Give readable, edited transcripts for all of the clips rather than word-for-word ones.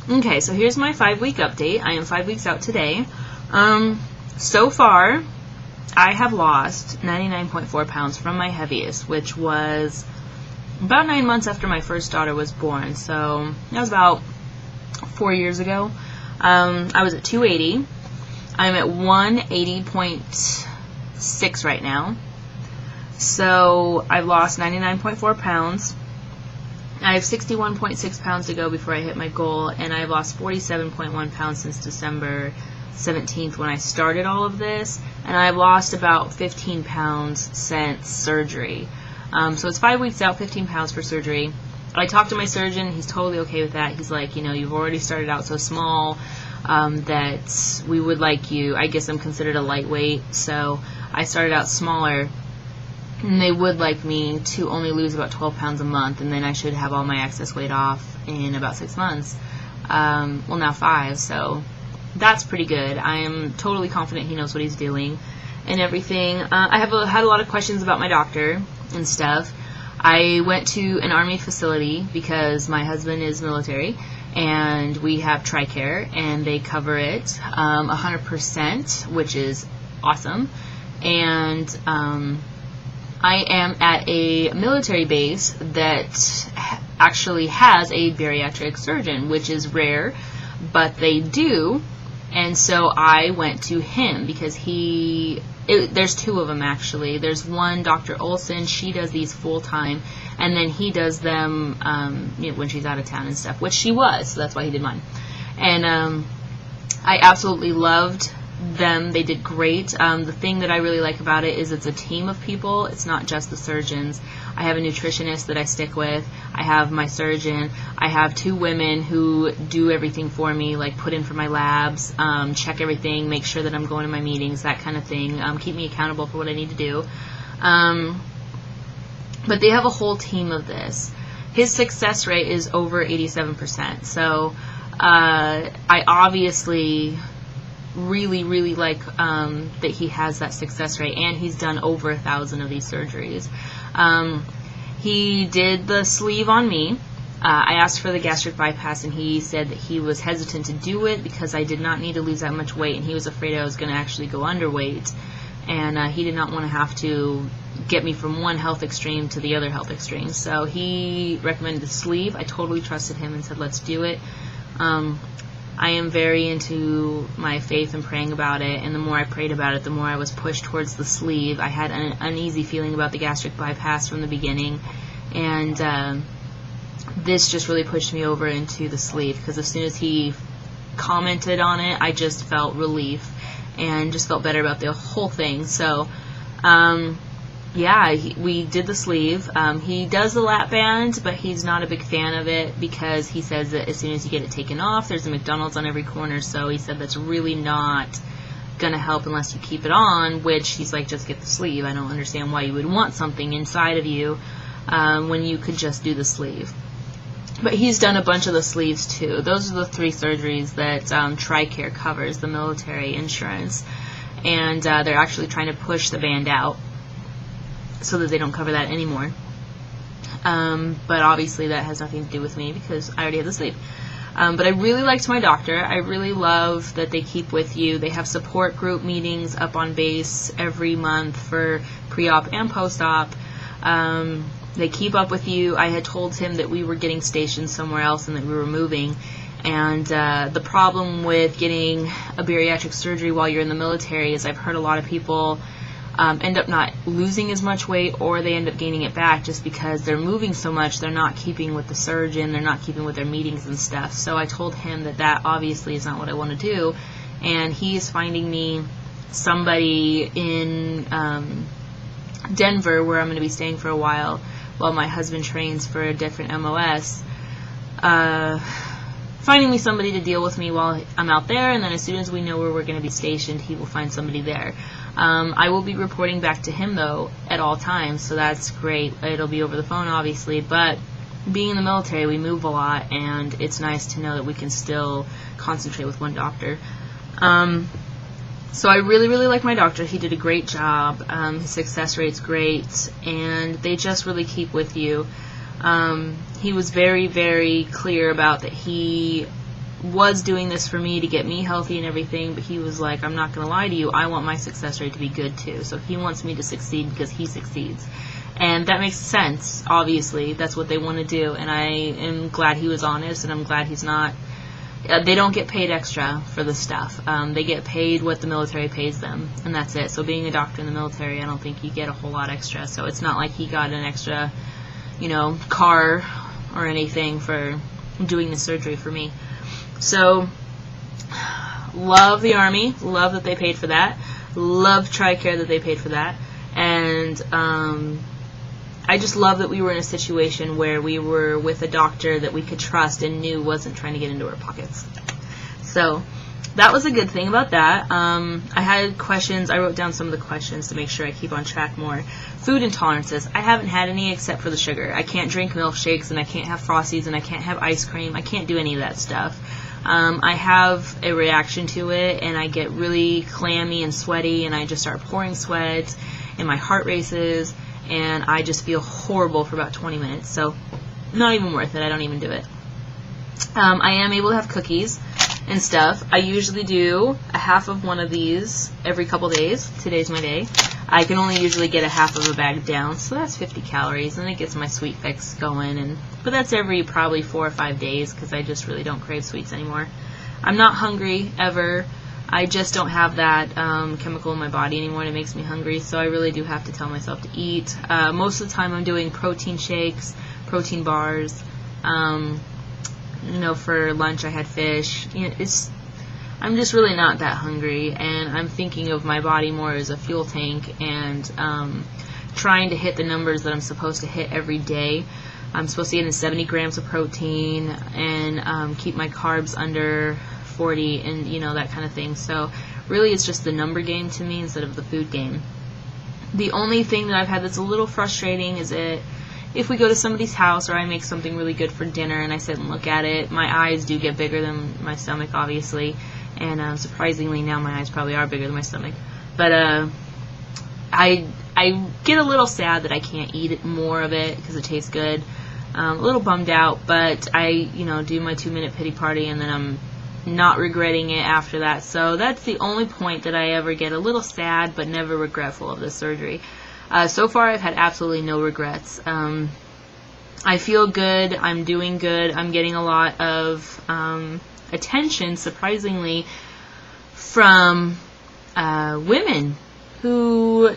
Okay, so here's my 5-week update. I am 5 weeks out today. So far, I have lost 99.4 pounds from my heaviest, which was about 9 months after my first daughter was born. So that was about 4 years ago. I was at 280. I'm at 180.6 right now. So I've lost 99.4 pounds. I have 61.6 pounds to go before I hit my goal, and I've lost 47.1 pounds since December 17th when I started all of this, and I've lost about 15 pounds since surgery. So it's 5 weeks out, 15 pounds for surgery. I talked to my surgeon. He's totally okay with that. He's like, you've already started out so small that we would like you. I guess I'm considered a lightweight, so I started out smaller. And they would like me to only lose about 12 pounds a month, and then I should have all my excess weight off in about 6 months. Well, now 5, so that's pretty good. I am totally confident he knows what he's doing and everything. I have had a lot of questions about my doctor and stuff. I went to an Army facility because my husband is military, and we have TRICARE, and they cover it 100%, which is awesome. And I am at a military base that actually has a bariatric surgeon, which is rare, but they do. And so I went to him because there's 2 of them actually. There's one, Dr. Olson, she does these full time, and then he does them when she's out of town and stuff, which she was, so that's why he did mine. And I absolutely loved them. They did great. The thing that I really like about it is it's a team of people. It's not just the surgeons. I have a nutritionist that I stick with. I have my surgeon. I have 2 women who do everything for me, like put in for my labs, check everything, make sure that I'm going to my meetings, that kind of thing, keep me accountable for what I need to do. But they have a whole team of this. His success rate is over 87%. So I obviously really like that he has that success rate, and he's done over 1,000 of these surgeries. He did the sleeve on me. I asked for the gastric bypass, and he said that he was hesitant to do it because I did not need to lose that much weight, and he was afraid I was going to actually go underweight, and he did not want to have to get me from one health extreme to the other health extreme. So he recommended the sleeve. I totally trusted him and said, let's do it. I am very into my faith and praying about it, and the more I prayed about it, the more I was pushed towards the sleeve. I had an uneasy feeling about the gastric bypass from the beginning, and this just really pushed me over into the sleeve, because as soon as he commented on it, I just felt relief and just felt better about the whole thing. So yeah, we did the sleeve. He does the lap band, but he's not a big fan of it because he says that as soon as you get it taken off, there's a McDonald's on every corner. So he said that's really not going to help unless you keep it on, which he's like, just get the sleeve. I don't understand why you would want something inside of you when you could just do the sleeve. But he's done a bunch of the sleeves too. Those are the 3 surgeries that TRICARE covers, the military insurance. And they're actually trying to push the band out so that they don't cover that anymore. But obviously that has nothing to do with me because I already have the sleeve. But I really liked my doctor. I really love that they keep with you. They have support group meetings up on base every month for pre-op and post-op. They keep up with you. I had told him that we were getting stationed somewhere else and that we were moving. And the problem with getting a bariatric surgery while you're in the military is I've heard a lot of people end up not losing as much weight, or they end up gaining it back just because they're moving so much. They're not keeping with the surgeon. They're not keeping with their meetings and stuff. So I told him that that obviously is not what I want to do. And he is finding me somebody in Denver, where I'm going to be staying for a while my husband trains for a different MOS, finding me somebody to deal with me while I'm out there, and then as soon as we know where we're going to be stationed, he will find somebody there. I will be reporting back to him, though, at all times, so that's great. It'll be over the phone, obviously, but being in the military, we move a lot, and it's nice to know that we can still concentrate with one doctor. So I really like my doctor. He did a great job. His success rate's great, and they just really keep with you. He was very clear about that he was doing this for me to get me healthy and everything, but he was like, I'm not going to lie to you, I want my success rate to be good too. So he wants me to succeed because he succeeds. And that makes sense, obviously. That's what they want to do. And I am glad he was honest, and I'm glad he's not. They don't get paid extra for this stuff. They get paid what the military pays them, and that's it. So being a doctor in the military, I don't think you get a whole lot extra. So it's not like he got an extra, car or anything for doing the surgery for me. So, love the Army. Love that they paid for that. Love TRICARE that they paid for that. And I just love that we were in a situation where we were with a doctor that we could trust and knew wasn't trying to get into our pockets. So that was a good thing about that. I had questions. I wrote down some of the questions to make sure I keep on track more. Food intolerances. I haven't had any except for the sugar. I can't drink milkshakes, and I can't have Frosties, and I can't have ice cream. I can't do any of that stuff. I have a reaction to it, and I get really clammy and sweaty, and I just start pouring sweat, and my heart races, and I just feel horrible for about 20 minutes. So not even worth it. I don't even do it. I am able to have cookies and stuff. I usually do a half of one of these every couple days. Today's my day. I can only usually get a half of a bag down, so that's 50 calories, and it gets my sweet fix going. But that's every probably 4 or 5 days, because I just really don't crave sweets anymore. I'm not hungry ever. I just don't have that chemical in my body anymore, and it makes me hungry, so I really do have to tell myself to eat. Most of the time I'm doing protein shakes, protein bars. For lunch I had fish. I'm just really not that hungry, and I'm thinking of my body more as a fuel tank, and trying to hit the numbers that I'm supposed to hit every day. I'm supposed to get in 70 grams of protein and keep my carbs under 40 and, that kind of thing. So really it's just the number game to me instead of the food game. The only thing that I've had that's a little frustrating is if we go to somebody's house or I make something really good for dinner and I sit and look at it, my eyes do get bigger than my stomach, obviously. And surprisingly, now my eyes probably are bigger than my stomach. But I get a little sad that I can't eat it more of it because it tastes good. A little bummed out, but I, do my 2-minute pity party, and then I'm not regretting it after that. So that's the only point that I ever get a little sad but never regretful of this surgery. So far I've had absolutely no regrets. I feel good. I'm doing good. I'm getting a lot of attention, surprisingly, from women who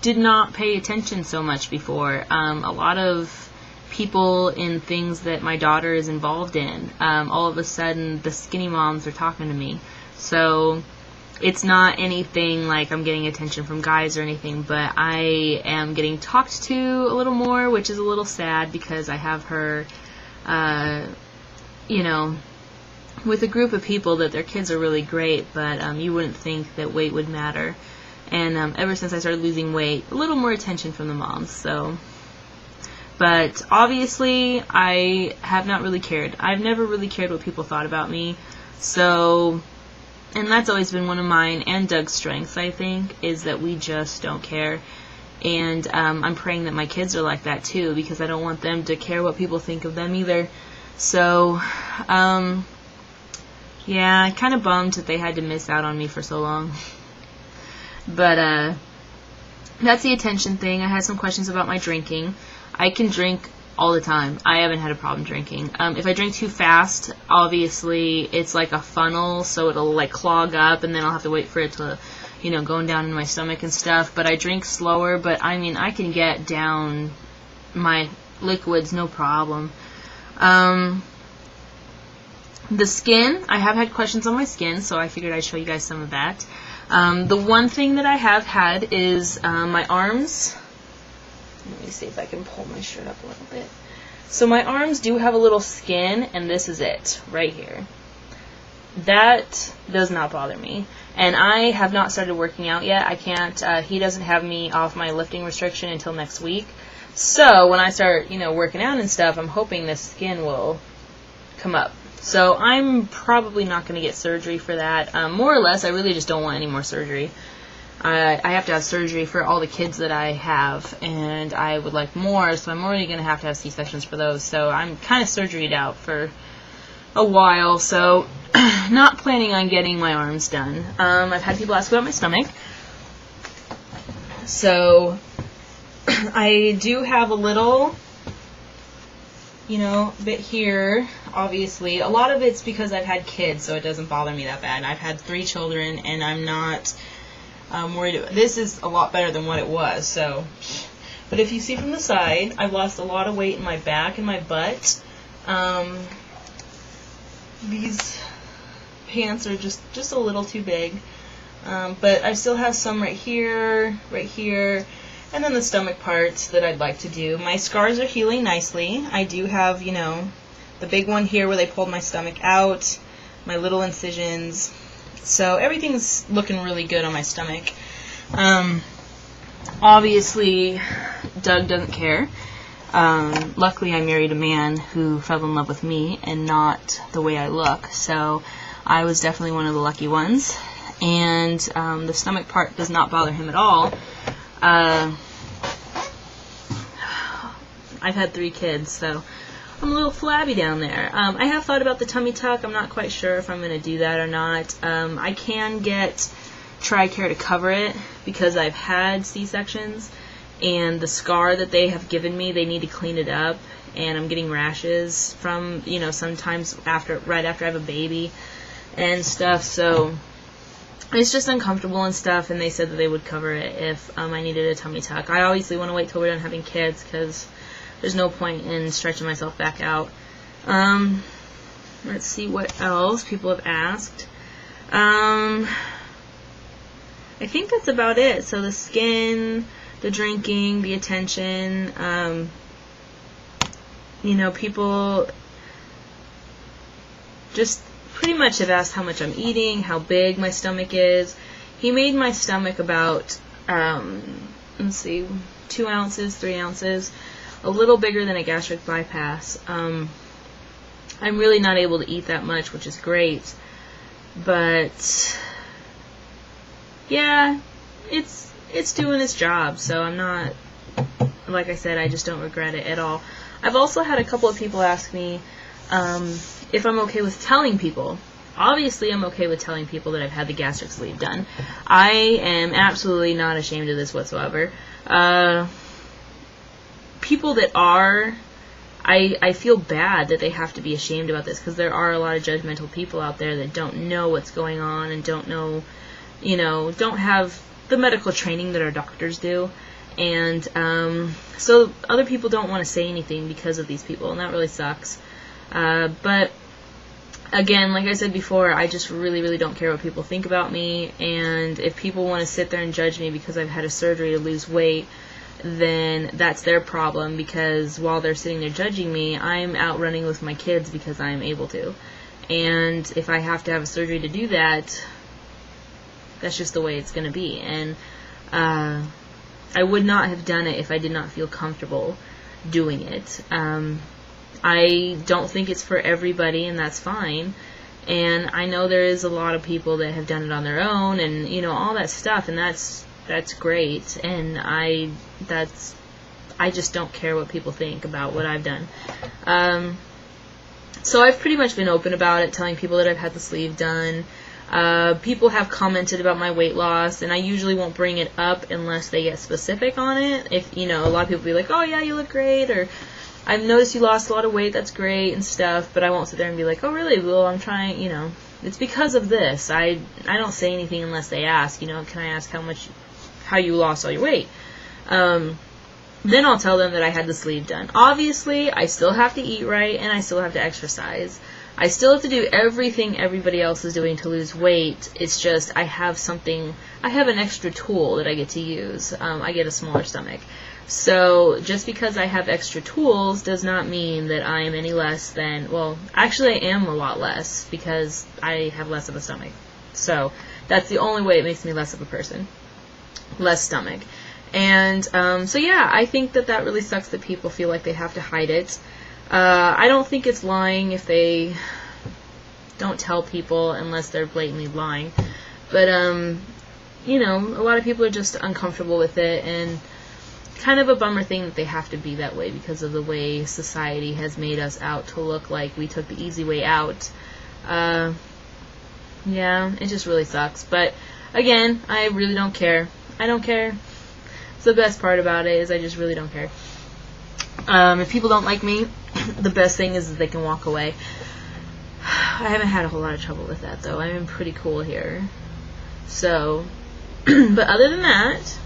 did not pay attention so much before. A lot of people in things that my daughter is involved in, all of a sudden the skinny moms are talking to me. So it's not anything like I'm getting attention from guys or anything, but I am getting talked to a little more, which is a little sad because I have her, with a group of people that their kids are really great, but you wouldn't think that weight would matter. And ever since I started losing weight, a little more attention from the moms. So, but obviously I have not really cared. I've never really cared what people thought about me. So, and that's always been one of mine and Doug's strengths, I think, is that we just don't care. And I'm praying that my kids are like that too, because I don't want them to care what people think of them either. So, yeah, kind of bummed that they had to miss out on me for so long. But that's the attention thing. I had some questions about my drinking. I can drink all the time. I haven't had a problem drinking. If I drink too fast, obviously it's like a funnel, so it'll like clog up, and then I'll have to wait for it to, going down in my stomach and stuff. But I drink slower, but I mean, I can get down my liquids, no problem. The skin, I have had questions on my skin, so I figured I'd show you guys some of that. The one thing that I have had is my arms. Let me see if I can pull my shirt up a little bit. So my arms do have a little skin, and this is it, right here. That does not bother me. And I have not started working out yet. I can't, he doesn't have me off my lifting restriction until next week. So when I start, working out and stuff, I'm hoping this skin will come up. So I'm probably not going to get surgery for that. More or less, I really just don't want any more surgery. I have to have surgery for all the kids that I have, and I would like more, so I'm already going to have C-sections for those. So I'm kind of surgeryed out for a while, so not planning on getting my arms done. I've had people ask about my stomach. So I do have a little, bit here, obviously. A lot of it's because I've had kids, so it doesn't bother me that bad. I've had 3 children, and I'm not worried. This is a lot better than what it was, so. But if you see from the side, I've lost a lot of weight in my back and my butt. These pants are just a little too big. But I still have some right here, and then the stomach parts that I'd like to do. My scars are healing nicely. I do have, the big one here where they pulled my stomach out, my little incisions. So everything's looking really good on my stomach. Obviously, Doug doesn't care. Luckily, I married a man who fell in love with me and not the way I look. So I was definitely one of the lucky ones. And the stomach part does not bother him at all. I've had 3 kids, so I'm a little flabby down there. I have thought about the tummy tuck. I'm not quite sure if I'm going to do that or not. I can get TRICARE to cover it because I've had C-sections, and the scar that they have given me, they need to clean it up, and I'm getting rashes from, sometimes right after I have a baby and stuff, so it's just uncomfortable and stuff, and they said that they would cover it if I needed a tummy tuck. I obviously want to wait till we're done having kids because there's no point in stretching myself back out. Let's see what else people have asked. I think that's about it. So the skin, the drinking, the attention, people just pretty much have asked how much I'm eating, how big my stomach is. He made my stomach about, 2 ounces, 3 ounces, a little bigger than a gastric bypass. I'm really not able to eat that much, which is great, but yeah, it's doing its job, so I'm not, like I said, I just don't regret it at all. I've also had a couple of people ask me if I'm okay with telling people. Obviously, I'm okay with telling people that I've had the gastric sleeve done. I am absolutely not ashamed of this whatsoever. People that are, I feel bad that they have to be ashamed about this, because there are a lot of judgmental people out there that don't know what's going on and don't know, don't have the medical training that our doctors do. And so other people don't want to say anything because of these people, and that really sucks. But again, like I said before, I just really don't care what people think about me, and if people want to sit there and judge me because I've had a surgery to lose weight, then that's their problem, because while they're sitting there judging me, I'm out running with my kids because I'm able to. And if I have to have a surgery to do that, that's just the way it's going to be. And I would not have done it if I did not feel comfortable doing it. I don't think it's for everybody, and that's fine. And I know there is a lot of people that have done it on their own, and all that stuff, and that's great. And I just don't care what people think about what I've done. So I've pretty much been open about it, telling people that I've had the sleeve done. People have commented about my weight loss, and I usually won't bring it up unless they get specific on it. If, a lot of people be like, oh yeah, you look great, or I've noticed you lost a lot of weight, that's great, and stuff, but I won't sit there and be like, oh really, well, I'm trying, it's because of this. I don't say anything unless they ask, can I ask how you lost all your weight? Then I'll tell them that I had the sleeve done. Obviously, I still have to eat right, and I still have to exercise. I still have to do everything everybody else is doing to lose weight. It's just I have an extra tool that I get to use. I get a smaller stomach. So just because I have extra tools does not mean that I am any less than, well, actually I am a lot less because I have less of a stomach. So that's the only way it makes me less of a person. Less stomach. And so yeah, I think that really sucks that people feel like they have to hide it. I don't think it's lying if they don't tell people unless they're blatantly lying. But, a lot of people are just uncomfortable with it, and kind of a bummer thing that they have to be that way because of the way society has made us out to look like we took the easy way out. Yeah, it just really sucks. But again, I really don't care. I don't care. It's the best part about it is I just really don't care. If people don't like me, the best thing is that they can walk away. I haven't had a whole lot of trouble with that, though. I'm pretty cool here. So, but other than that,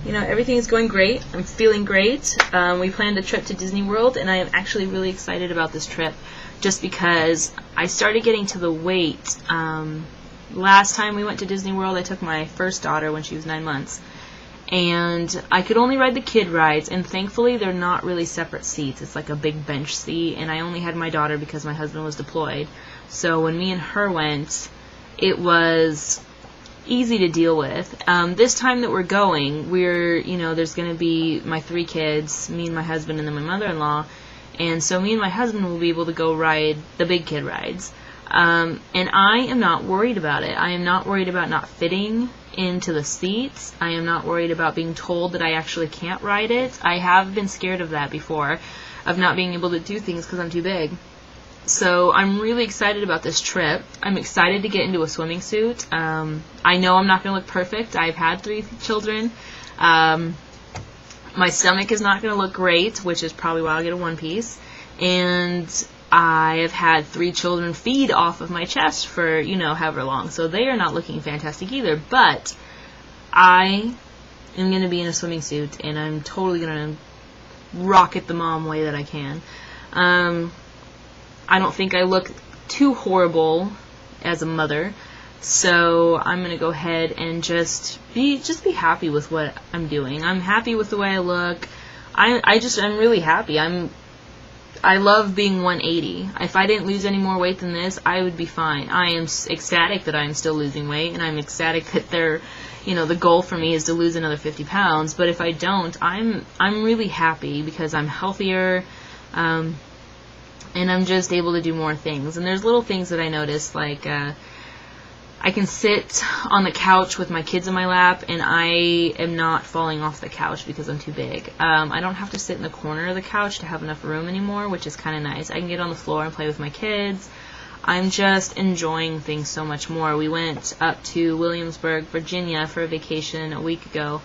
you know, everything is going great. I'm feeling great. We planned a trip to Disney World, and I am actually really excited about this trip just because I started getting to the weight. Last time we went to Disney World, I took my first daughter when she was 9 months. And I could only ride the kid rides, and thankfully they're not really separate seats. It's like a big bench seat, and I only had my daughter because my husband was deployed. So when me and her went, it was easy to deal with. This time that we're going, there's going to be my 3 kids, me and my husband, and then my mother-in-law. And so me and my husband will be able to go ride the big kid rides. And I am not worried about it. I am not worried about not fitting into the seats. I am not worried about being told that I actually can't ride it. I have been scared of that before, of not being able to do things because I'm too big. So I'm really excited about this trip. I'm excited to get into a swimming suit. I know I'm not going to look perfect. I've had 3 children. My stomach is not going to look great, which is probably why I'll get a one-piece. And I have had 3 children feed off of my chest for, however long. So they are not looking fantastic either. But I am going to be in a swimming suit, and I'm totally going to rock it the mom way that I can. I don't think I look too horrible as a mother. So I'm going to go ahead and just be happy with what I'm doing. I'm happy with the way I look. I'm really happy. I love being 180. If I didn't lose any more weight than this, I would be fine. I am ecstatic that I'm still losing weight, and I'm ecstatic that the goal for me is to lose another 50 pounds. But if I don't, I'm really happy because I'm healthier, and I'm just able to do more things. And there's little things that I notice, like I can sit on the couch with my kids in my lap, and I am not falling off the couch because I'm too big. I don't have to sit in the corner of the couch to have enough room anymore, which is kind of nice. I can get on the floor and play with my kids. I'm just enjoying things so much more. We went up to Williamsburg, Virginia for a vacation a week ago,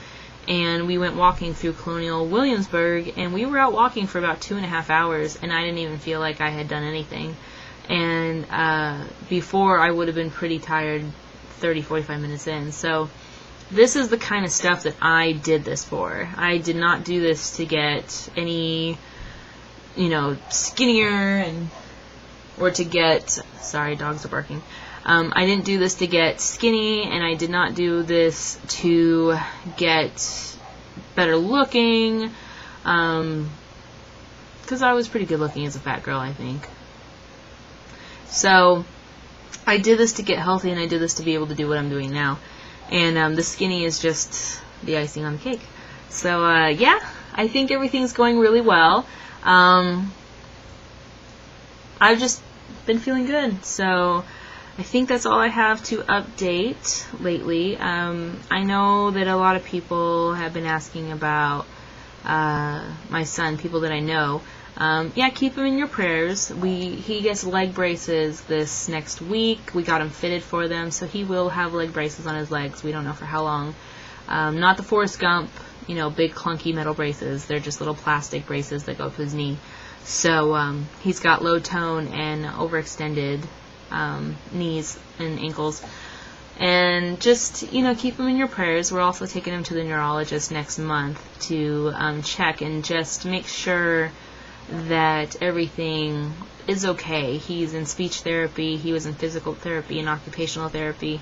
and we went walking through Colonial Williamsburg, and we were out walking for about 2.5 hours, and I didn't even feel like I had done anything. And before, I would have been pretty tired 30-45 minutes in. So this is the kind of stuff that I did this for. I did not do this to get any, skinnier or to get, sorry, dogs are barking. I didn't do this to get skinny, and I did not do this to get better looking, because I was pretty good looking as a fat girl, I think. So I did this to get healthy, and I did this to be able to do what I'm doing now. And the skinny is just the icing on the cake. So, yeah, I think everything's going really well. I've just been feeling good. So I think that's all I have to update lately. I know that a lot of people have been asking about my son, people that I know. Yeah, keep him in your prayers. He gets leg braces this next week. We got him fitted for them, so he will have leg braces on his legs. We don't know for how long. Not the Forrest Gump, big clunky metal braces. They're just little plastic braces that go up his knee. So he's got low tone and overextended knees and ankles. And just, keep him in your prayers. We're also taking him to the neurologist next month to check and just make sure that everything is okay. He's in speech therapy. He was in physical therapy and occupational therapy.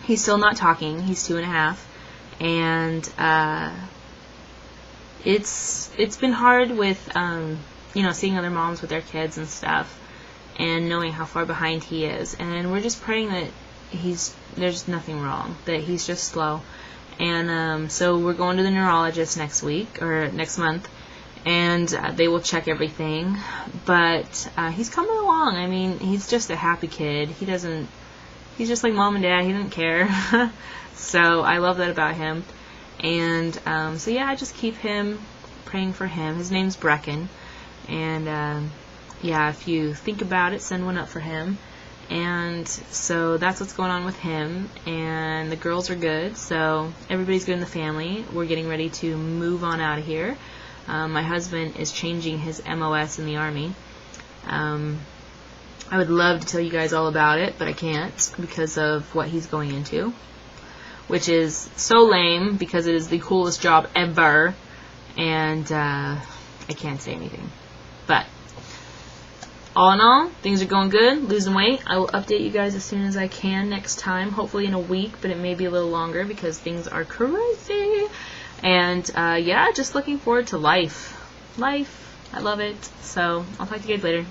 He's still not talking. He's 2.5. And it's been hard with, seeing other moms with their kids and stuff, and knowing how far behind he is. And we're just praying that there's nothing wrong, that he's just slow. And so we're going to the neurologist next month, and they will check everything. But he's coming along. I mean, he's just a happy kid. He's just like mom and dad. He doesn't care. So I love that about him. And so yeah, I just keep him, praying for him. His name's Brecken, and yeah, if you think about it, send one up for him. And so that's what's going on with him. And the girls are good, so everybody's good in the family. We're getting ready to move on out of here. My husband is changing his MOS in the Army. I would love to tell you guys all about it, but I can't because of what he's going into, which is so lame because it is the coolest job ever, and I can't say anything. But all in all, things are going good, losing weight. I will update you guys as soon as I can next time, hopefully in a week, but it may be a little longer because things are crazy. And yeah, just looking forward to life. I love it. So I'll talk to you guys later.